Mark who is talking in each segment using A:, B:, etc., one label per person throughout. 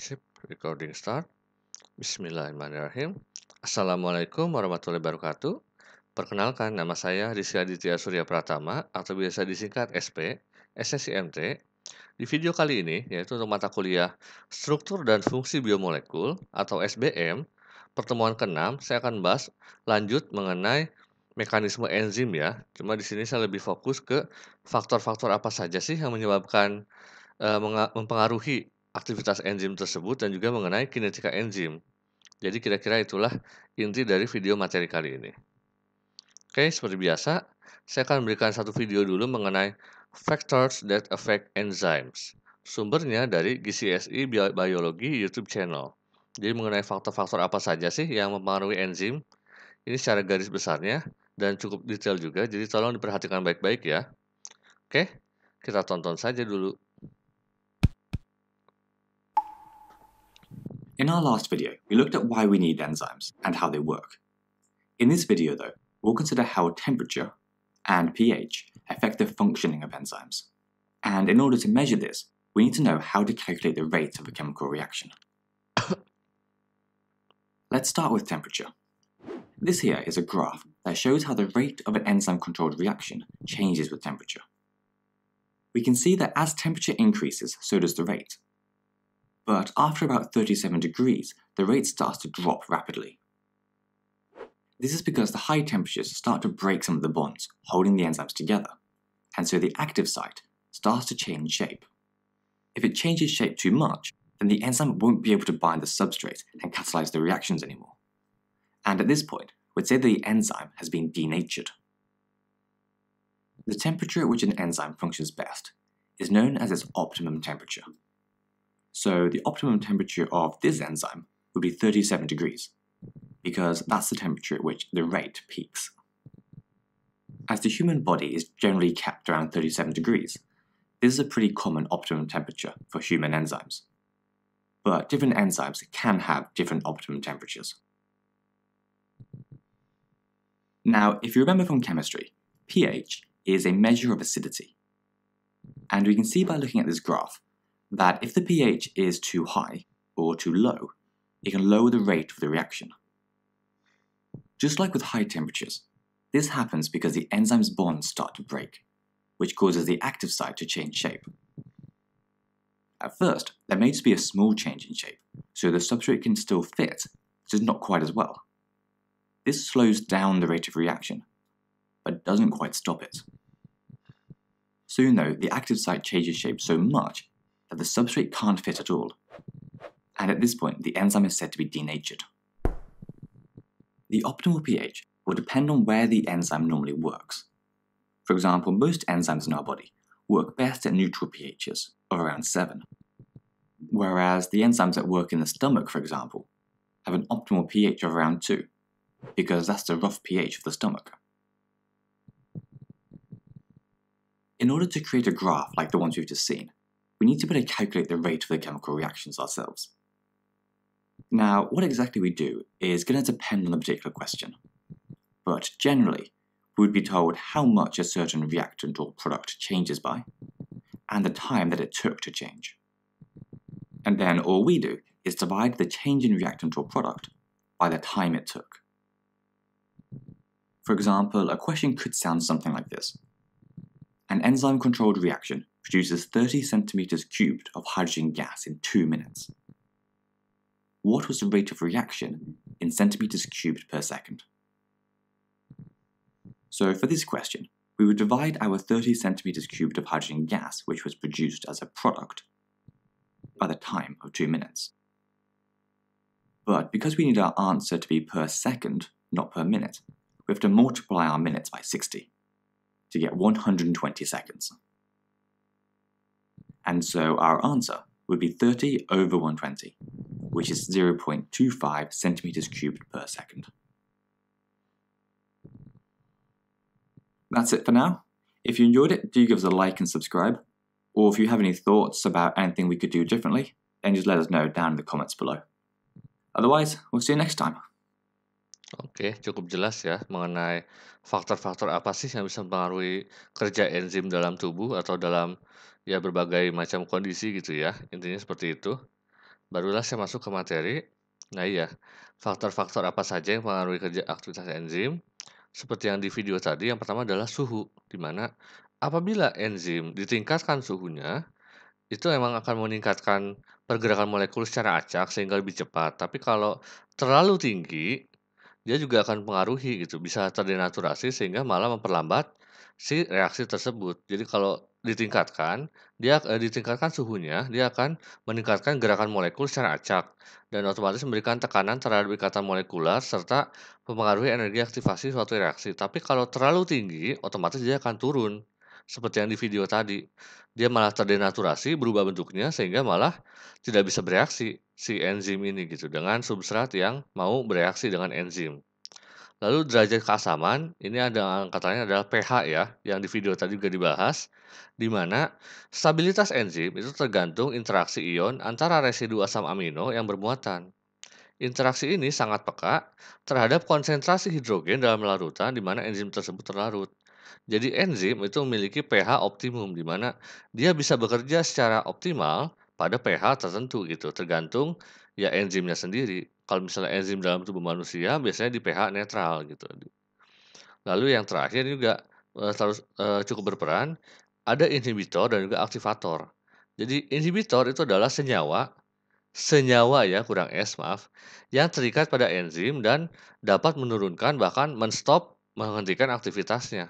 A: Sip, recording start. Bismillahirrahmanirrahim. Assalamualaikum warahmatullahi wabarakatuh. Perkenalkan, nama saya Rizky Aditya Surya Pratama atau biasa disingkat SP, SSIMT. Di video kali ini, yaitu untuk mata kuliah Struktur dan Fungsi Biomolekul atau SBM, pertemuan ke-6, saya akan bahas lanjut mengenai mekanisme enzim ya. Cuma di sini saya lebih fokus ke faktor-faktor apa saja sih yang menyebabkan mempengaruhi aktivitas enzim tersebut dan juga mengenai kinetika enzim. Jadi kira-kira itulah inti dari video materi kali ini. Oke, seperti biasa, saya akan memberikan satu video dulu mengenai Factors that Affect Enzymes. Sumbernya dari GCSE Biologi YouTube channel. Jadi mengenai faktor-faktor apa saja sih yang mempengaruhi enzim. Ini secara garis besarnya dan cukup detail juga, jadi tolong diperhatikan baik-baik ya. Oke, kita tonton saja dulu.
B: In our last video, we looked at why we need enzymes and how they work. In this video, though, we'll consider how temperature and pH affect the functioning of enzymes. And in order to measure this, we need to know how to calculate the rate of a chemical reaction. Let's start with temperature. This here is a graph that shows how the rate of an enzyme-controlled reaction changes with temperature. We can see that as temperature increases, so does the rate. But after about 37 degrees, the rate starts to drop rapidly. This is because the high temperatures start to break some of the bonds holding the enzymes together, and so the active site starts to change shape. If it changes shape too much, then the enzyme won't be able to bind the substrate and catalyze the reactions anymore. And at this point, we'd say that the enzyme has been denatured. The temperature at which an enzyme functions best is known as its optimum temperature. So the optimum temperature of this enzyme would be 37 degrees, because that's the temperature at which the rate peaks. As the human body is generally kept around 37 degrees, this is a pretty common optimum temperature for human enzymes. But different enzymes can have different optimum temperatures. Now, if you remember from chemistry, pH is a measure of acidity. And we can see by looking at this graph that if the pH is too high or too low, it can lower the rate of the reaction. Just like with high temperatures, this happens because the enzyme's bonds start to break, which causes the active site to change shape. At first, there may just be a small change in shape, so the substrate can still fit, just not quite as well. This slows down the rate of reaction, but doesn't quite stop it. Soon though, the active site changes shape so much that the substrate can't fit at all, and at this point the enzyme is said to be denatured. The optimal pH will depend on where the enzyme normally works. For example, most enzymes in our body work best at neutral pHs of around 7, whereas the enzymes that work in the stomach, for example, have an optimal pH of around 2, because that's the rough pH of the stomach. In order to create a graph like the ones we've just seen, we need to be able to calculate the rate of the chemical reactions ourselves. Now, what exactly we do is going to depend on the particular question, but generally, we would be told how much a certain reactant or product changes by, and the time that it took to change. And then all we do is divide the change in reactant or product by the time it took. For example, a question could sound something like this. An enzyme-controlled reaction produces 30 centimeters cubed of hydrogen gas in 2 minutes. What was the rate of reaction in centimeters cubed per second? So for this question, we would divide our 30 centimeters cubed of hydrogen gas, which was produced as a product, by the time of 2 minutes. But because we need our answer to be per second, not per minute, we have to multiply our minutes by 60 to get 120 seconds. And so our answer would be 30 over 120, which is 0.25 centimeters cubed per second. That's it for now. If you enjoyed it, do give us a like and subscribe. Or if you have any thoughts about anything we could do differently, then just let us know down in the comments below. Otherwise, we'll see you next time.
A: Oke, cukup jelas ya mengenai faktor-faktor apa sih yang bisa mempengaruhi kerja enzim dalam tubuh atau dalam ya berbagai macam kondisi gitu ya. Intinya seperti itu. barulah saya masuk ke materi. Nah iya, faktor-faktor apa saja yang mempengaruhi kerja aktivitas enzim? Seperti yang di video tadi, yang pertama adalah suhu, di mana apabila enzim ditingkatkan suhunya, itu memang akan meningkatkan pergerakan molekul secara acak sehingga lebih cepat. Tapi kalau terlalu tinggi, dia juga akan mempengaruhi gitu, bisa terdenaturasi sehingga malah memperlambat si reaksi tersebut. Jadi kalau ditingkatkan suhunya, dia akan meningkatkan gerakan molekul secara acak dan otomatis memberikan tekanan terhadap ikatan molekular serta mempengaruhi energi aktivasi suatu reaksi. Tapi kalau terlalu tinggi, otomatis dia akan turun. Seperti yang di video tadi. Dia malah terdenaturasi, berubah bentuknya sehingga malah tidak bisa bereaksi si enzim ini gitu dengan substrat yang mau bereaksi dengan enzim. Lalu derajat keasaman, ini ada angkatannya adalah pH ya, yang di video tadi juga dibahas, di mana stabilitas enzim itu tergantung interaksi ion antara residu asam amino yang bermuatan. Interaksi ini sangat peka terhadap konsentrasi hidrogen dalam larutan di mana enzim tersebut terlarut. Jadi enzim itu memiliki pH optimum di mana dia bisa bekerja secara optimal pada pH tertentu gitu, tergantung ya enzimnya sendiri. Kalau misalnya enzim dalam tubuh manusia biasanya di pH netral gitu. Lalu yang terakhir juga cukup berperan, ada inhibitor dan juga aktivator. Jadi inhibitor itu adalah senyawa senyawa ya, kurang S maaf, yang terikat pada enzim dan dapat menurunkan bahkan menghentikan aktivitasnya.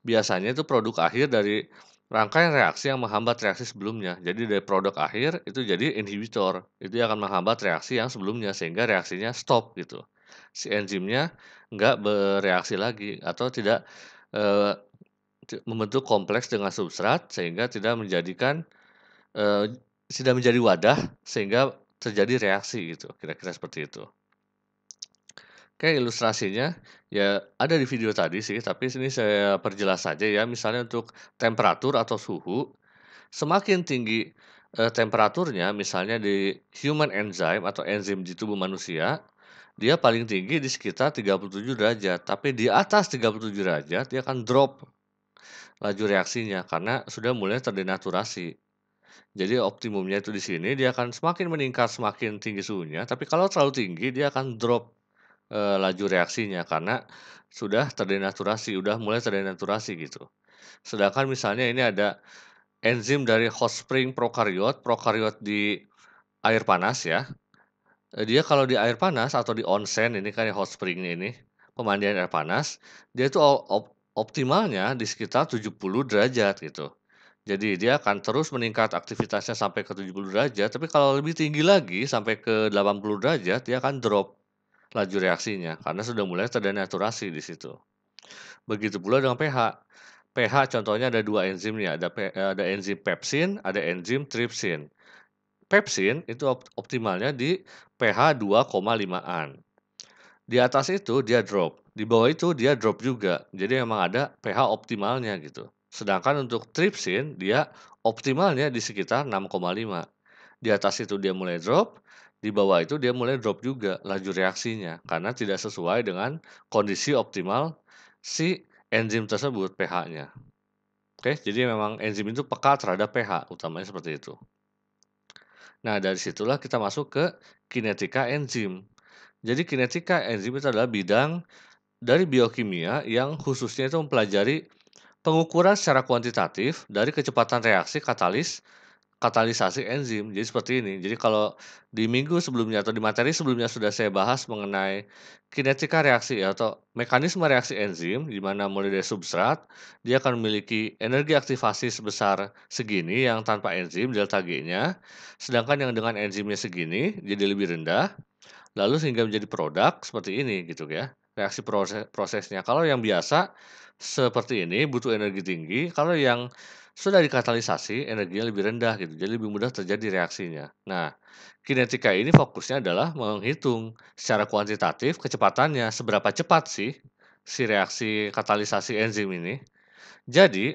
A: Biasanya itu produk akhir dari rangkaian reaksi yang menghambat reaksi sebelumnya. Jadi dari produk akhir itu jadi inhibitor. Itu akan menghambat reaksi yang sebelumnya sehingga reaksinya stop gitu. Si enzimnya nggak bereaksi lagi atau tidak eh, membentuk kompleks dengan substrat sehingga eh, tidak menjadi wadah sehingga terjadi reaksi gitu. Kira-kira seperti itu. Oke, ilustrasinya ya ada di video tadi sih, tapi sini saya perjelas saja ya. Misalnya untuk temperatur atau suhu, semakin tinggi temperaturnya, misalnya di human enzyme atau enzim di tubuh manusia, dia paling tinggi di sekitar 37 derajat. Tapi di atas 37 derajat, dia akan drop laju reaksinya karena sudah mulai terdenaturasi. Jadi optimumnya itu di sini dia akan semakin meningkat semakin tinggi suhunya, tapi kalau terlalu tinggi dia akan drop laju reaksinya karena sudah terdenaturasi, udah mulai terdenaturasi gitu. Sedangkan misalnya ini ada enzim dari host spring prokariot, prokariot di air panas ya. Dia kalau di air panas atau di onsen ini kan ya hot spring ini, pemandian air panas, dia itu optimalnya di sekitar 70 derajat gitu. Jadi dia akan terus meningkat aktivitasnya sampai ke 70 derajat, tapi kalau lebih tinggi lagi sampai ke 80 derajat, dia akan drop laju reaksinya karena sudah mulai terdenaturasi di situ. Begitu pula dengan pH. pH contohnya ada dua enzim nih, ada enzim pepsin, ada enzim tripsin. Pepsin itu optimalnya di pH 2,5-an. Di atas itu dia drop, di bawah itu dia drop juga. Jadi memang ada pH optimalnya gitu. Sedangkan untuk tripsin dia optimalnya di sekitar 6,5. Di atas itu dia mulai drop, di bawah itu dia mulai drop juga laju reaksinya karena tidak sesuai dengan kondisi optimal si enzim tersebut pH-nya. Oke, jadi memang enzim itu peka terhadap pH, utamanya seperti itu. Nah, dari situlah kita masuk ke kinetika enzim. Jadi kinetika enzim itu adalah bidang dari biokimia yang khususnya itu mempelajari pengukuran secara kuantitatif dari kecepatan reaksi katalisasi enzim. Jadi seperti ini. Jadi kalau di minggu sebelumnya atau di materi sebelumnya sudah saya bahas mengenai kinetika reaksi atau mekanisme reaksi enzim, di mana mulai dari substrat, dia akan memiliki energi aktivasi sebesar segini yang tanpa enzim, delta G-nya. Sedangkan yang dengan enzimnya segini, jadi lebih rendah. Lalu sehingga menjadi produk seperti ini gitu ya, reaksi prosesnya. Kalau yang biasa seperti ini butuh energi tinggi, kalau yang sudah dikatalisasi energinya lebih rendah gitu, jadi lebih mudah terjadi reaksinya. Nah, kinetika ini fokusnya adalah menghitung secara kuantitatif kecepatannya, seberapa cepat sih si reaksi katalisasi enzim ini. Jadi,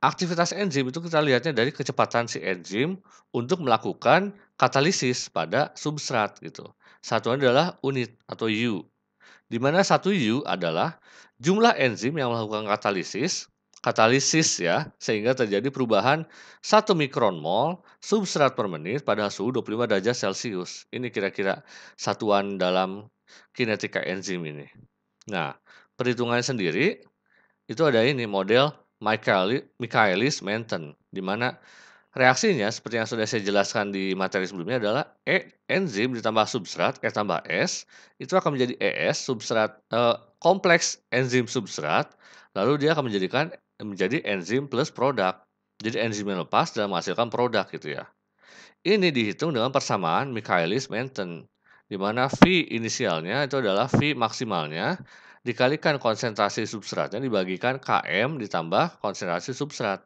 A: aktivitas enzim itu kita lihatnya dari kecepatan si enzim untuk melakukan katalisis pada substrat gitu. Satuan adalah unit atau U, di mana satu U adalah jumlah enzim yang melakukan katalisis katalisis ya, sehingga terjadi perubahan 1 mikron mol substrat per menit pada suhu 25 derajat Celcius. Ini kira-kira satuan dalam kinetika enzim ini. Nah, perhitungannya sendiri itu ada ini model Michaelis-Menten, di mana reaksinya seperti yang sudah saya jelaskan di materi sebelumnya adalah enzim ditambah substrat, E tambah S, itu akan menjadi ES substrat kompleks enzim substrat, lalu dia akan menjadi enzim plus produk. Jadi enzim yang lepas dan menghasilkan produk gitu ya. Ini dihitung dengan persamaan Michaelis-Menten, di mana V inisialnya itu adalah V maksimalnya dikalikan konsentrasi substratnya dibagikan Km ditambah konsentrasi substrat.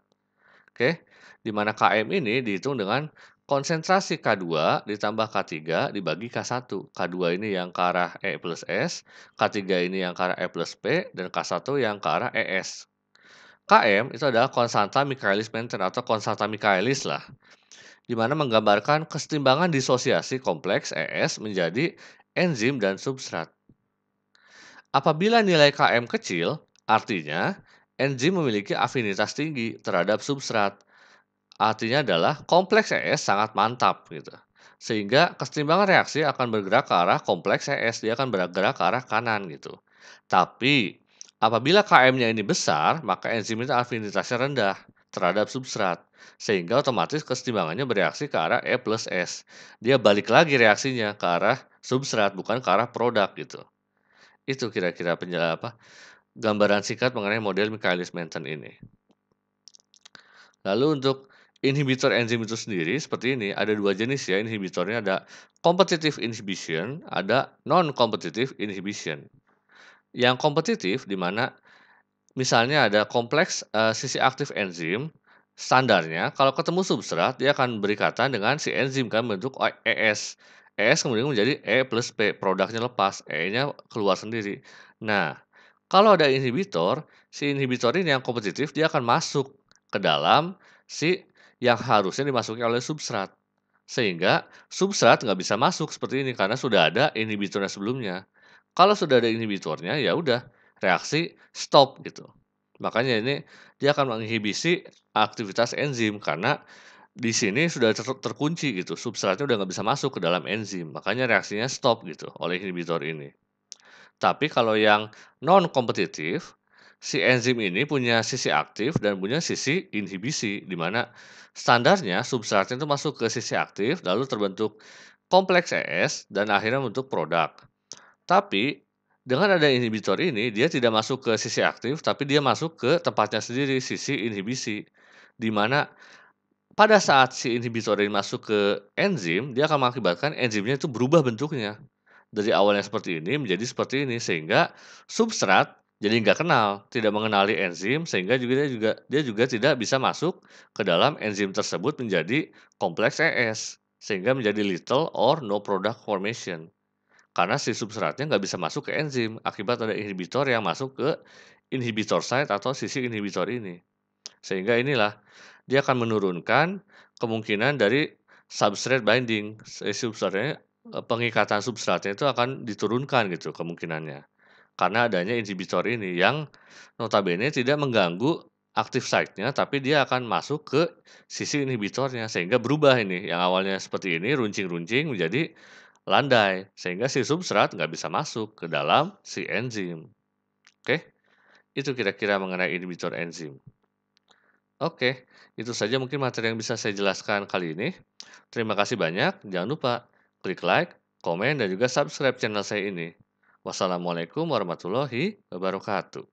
A: Oke, di mana Km ini dihitung dengan konsentrasi K2 ditambah K3 dibagi K1. K2 ini yang ke arah E plus S, K3 ini yang ke arah E plus P, dan K1 yang ke arah ES. Km itu adalah konstanta Michaelis-Menten atau konstanta Michaelis lah, di mana menggambarkan kesetimbangan disosiasi kompleks ES menjadi enzim dan substrat. Apabila nilai Km kecil, artinya enzim memiliki afinitas tinggi terhadap substrat. Artinya adalah kompleks ES sangat mantap gitu. Sehingga kesetimbangan reaksi akan bergerak ke arah kompleks ES, dia akan bergerak ke arah kanan gitu. Tapi apabila Km-nya ini besar, maka enzim itu afinitasnya rendah terhadap substrat. Sehingga otomatis kesetimbangannya bereaksi ke arah E plus S. Dia balik lagi reaksinya ke arah substrat, bukan ke arah produk gitu. Itu kira-kira gambaran singkat mengenai model Michaelis-Menten ini. Lalu untuk inhibitor enzim itu sendiri seperti ini, ada 2 jenis ya inhibitornya, ada competitive inhibition, ada non-competitive inhibition. Yang kompetitif di mana misalnya ada kompleks sisi aktif enzim, standarnya kalau ketemu substrat dia akan berikatan dengan si enzim kan bentuk ES. ES kemudian menjadi E plus P, produknya lepas, E-nya keluar sendiri. Nah, kalau ada inhibitor, si inhibitor ini yang kompetitif dia akan masuk ke dalam si yang harusnya dimasuki oleh substrat. Sehingga substrat nggak bisa masuk seperti ini karena sudah ada inhibitornya sebelumnya. Kalau sudah ada inhibitornya, ya udah reaksi stop gitu. Makanya ini dia akan menginhibisi aktivitas enzim karena di sini sudah terkunci gitu, substratnya udah nggak bisa masuk ke dalam enzim, makanya reaksinya stop gitu oleh inhibitor ini. Tapi kalau yang non kompetitif, si enzim ini punya sisi aktif dan punya sisi inhibisi, di mana standarnya substratnya itu masuk ke sisi aktif, lalu terbentuk kompleks ES dan akhirnya membentuk produk. Tapi dengan ada inhibitor ini, dia tidak masuk ke sisi aktif, tapi dia masuk ke tempatnya sendiri, sisi inhibisi. Di mana pada saat si inhibitor ini masuk ke enzim, dia akan mengakibatkan enzimnya itu berubah bentuknya. Dari awalnya seperti ini menjadi seperti ini, sehingga substrat jadi nggak kenal, tidak mengenali enzim, sehingga dia juga tidak bisa masuk ke dalam enzim tersebut menjadi kompleks ES, sehingga menjadi little or no product formation. Karena si substratnya nggak bisa masuk ke enzim, akibat ada inhibitor yang masuk ke inhibitor site atau sisi inhibitor ini. Sehingga inilah, dia akan menurunkan kemungkinan dari substrate binding. Substratnya, pengikatan substratnya itu akan diturunkan gitu kemungkinannya. Karena adanya inhibitor ini yang notabene tidak mengganggu active site-nya, tapi dia akan masuk ke sisi inhibitornya. Sehingga berubah ini, yang awalnya seperti ini, runcing-runcing menjadi landai. Sehingga si substrat nggak bisa masuk ke dalam si enzim. Oke, itu kira-kira mengenai inhibitor enzim. Oke, itu saja mungkin materi yang bisa saya jelaskan kali ini. Terima kasih banyak. Jangan lupa klik like, komen, dan juga subscribe channel saya ini. Wassalamualaikum warahmatullahi wabarakatuh.